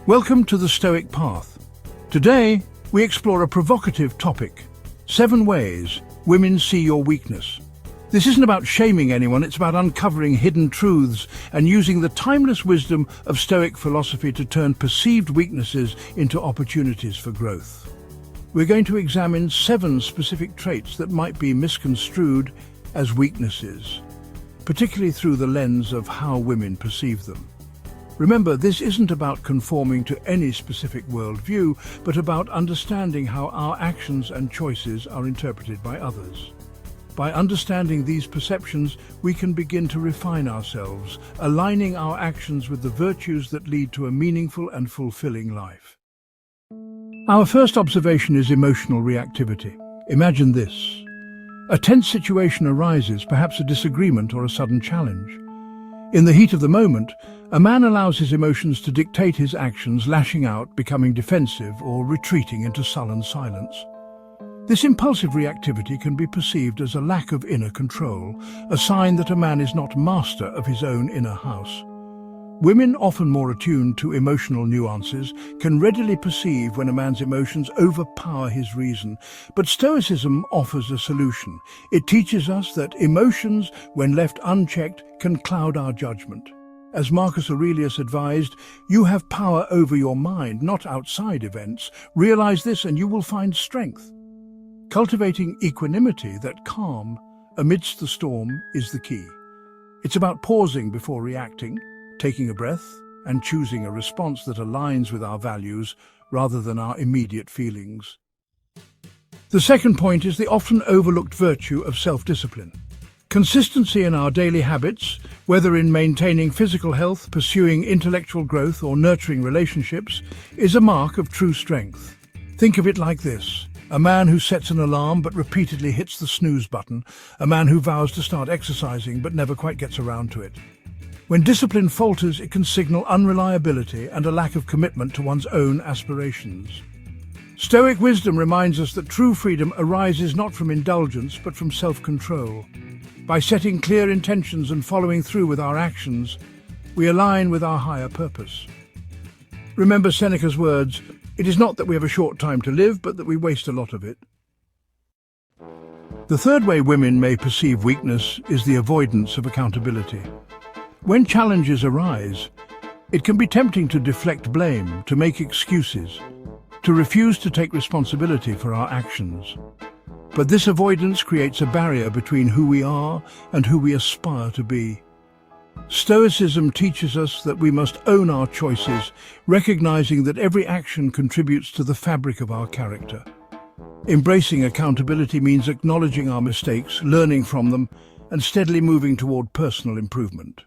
Welcome to the Stoic Path. Today, we explore a provocative topic: 7 ways women see your weakness. This isn't about shaming anyone, it's about uncovering hidden truths and using the timeless wisdom of Stoic philosophy to turn perceived weaknesses into opportunities for growth. We're going to examine 7 specific traits that might be misconstrued as weaknesses, particularly through the lens of how women perceive them. Remember, this isn't about conforming to any specific worldview, but about understanding how our actions and choices are interpreted by others. By understanding these perceptions, we can begin to refine ourselves, aligning our actions with the virtues that lead to a meaningful and fulfilling life. Our first observation is emotional reactivity. Imagine this. A tense situation arises, perhaps a disagreement or a sudden challenge. In the heat of the moment, a man allows his emotions to dictate his actions, lashing out, becoming defensive, or retreating into sullen silence. This impulsive reactivity can be perceived as a lack of inner control, a sign that a man is not master of his own inner house. Women, often more attuned to emotional nuances, can readily perceive when a man's emotions overpower his reason. But Stoicism offers a solution. It teaches us that emotions, when left unchecked, can cloud our judgment. As Marcus Aurelius advised, you have power over your mind, not outside events. Realize this and you will find strength. Cultivating equanimity, that calm amidst the storm, is the key. It's about pausing before reacting, taking a breath, and choosing a response that aligns with our values rather than our immediate feelings. The second point is the often overlooked virtue of self-discipline. Consistency in our daily habits, whether in maintaining physical health, pursuing intellectual growth, or nurturing relationships, is a mark of true strength. Think of it like this: a man who sets an alarm but repeatedly hits the snooze button, a man who vows to start exercising but never quite gets around to it. When discipline falters, it can signal unreliability and a lack of commitment to one's own aspirations. Stoic wisdom reminds us that true freedom arises not from indulgence but from self-control. By setting clear intentions and following through with our actions, we align with our higher purpose. Remember Seneca's words: "It is not that we have a short time to live, but that we waste a lot of it." The third way women may perceive weakness is the avoidance of accountability. When challenges arise, it can be tempting to deflect blame, to make excuses, to refuse to take responsibility for our actions. But this avoidance creates a barrier between who we are and who we aspire to be. Stoicism teaches us that we must own our choices, recognizing that every action contributes to the fabric of our character. Embracing accountability means acknowledging our mistakes, learning from them, and steadily moving toward personal improvement.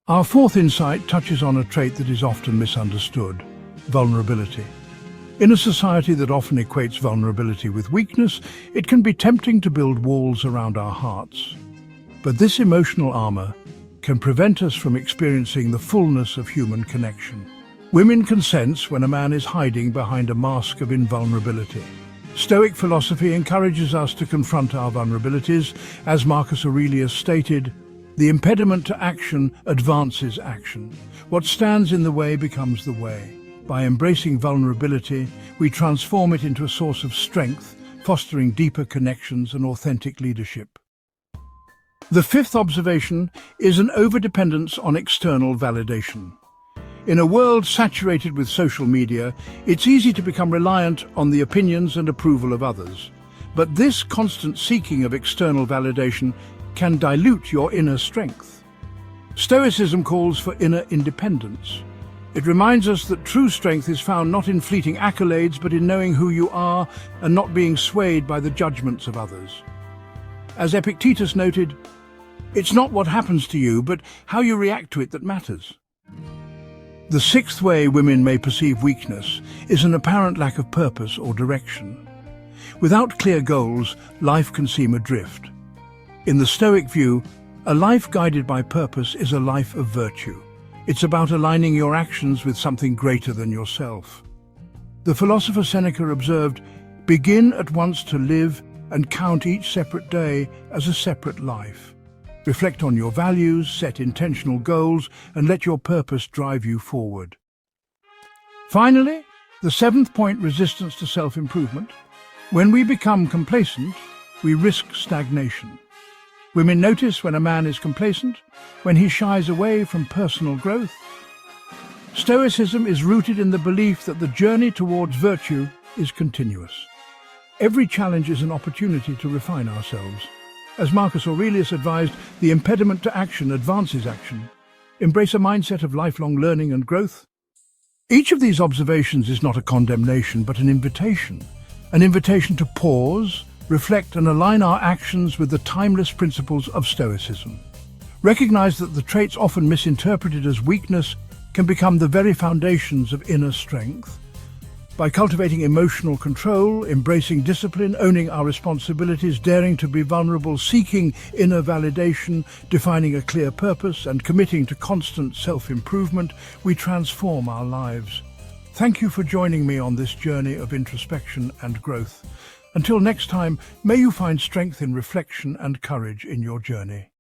Our fourth insight touches on a trait that is often misunderstood: vulnerability. In a society that often equates vulnerability with weakness, it can be tempting to build walls around our hearts. But this emotional armor can prevent us from experiencing the fullness of human connection. Women can sense when a man is hiding behind a mask of invulnerability. Stoic philosophy encourages us to confront our vulnerabilities. As Marcus Aurelius stated, "The impediment to action advances action. What stands in the way becomes the way." By embracing vulnerability, we transform it into a source of strength, fostering deeper connections and authentic leadership. The fifth observation is an overdependence on external validation. In a world saturated with social media, it's easy to become reliant on the opinions and approval of others. But this constant seeking of external validation can dilute your inner strength. Stoicism calls for inner independence. It reminds us that true strength is found not in fleeting accolades, but in knowing who you are and not being swayed by the judgments of others. As Epictetus noted, "It's not what happens to you, but how you react to it that matters." The sixth way women may perceive weakness is an apparent lack of purpose or direction. Without clear goals, life can seem adrift. In the Stoic view, a life guided by purpose is a life of virtue. It's about aligning your actions with something greater than yourself. The philosopher Seneca observed, "Begin at once to live and count each separate day as a separate life." Reflect on your values, set intentional goals, and let your purpose drive you forward. Finally, the seventh point, resistance to self-improvement. When we become complacent, we risk stagnation. Women notice when a man is complacent, when he shies away from personal growth. Stoicism is rooted in the belief that the journey towards virtue is continuous. Every challenge is an opportunity to refine ourselves. As Marcus Aurelius advised, the impediment to action advances action. Embrace a mindset of lifelong learning and growth. Each of these observations is not a condemnation, but an invitation to pause, reflect and align our actions with the timeless principles of Stoicism. Recognize that the traits often misinterpreted as weakness can become the very foundations of inner strength. By cultivating emotional control, embracing discipline, owning our responsibilities, daring to be vulnerable, seeking inner validation, defining a clear purpose, and committing to constant self-improvement, we transform our lives. Thank you for joining me on this journey of introspection and growth. Until next time, may you find strength in reflection and courage in your journey.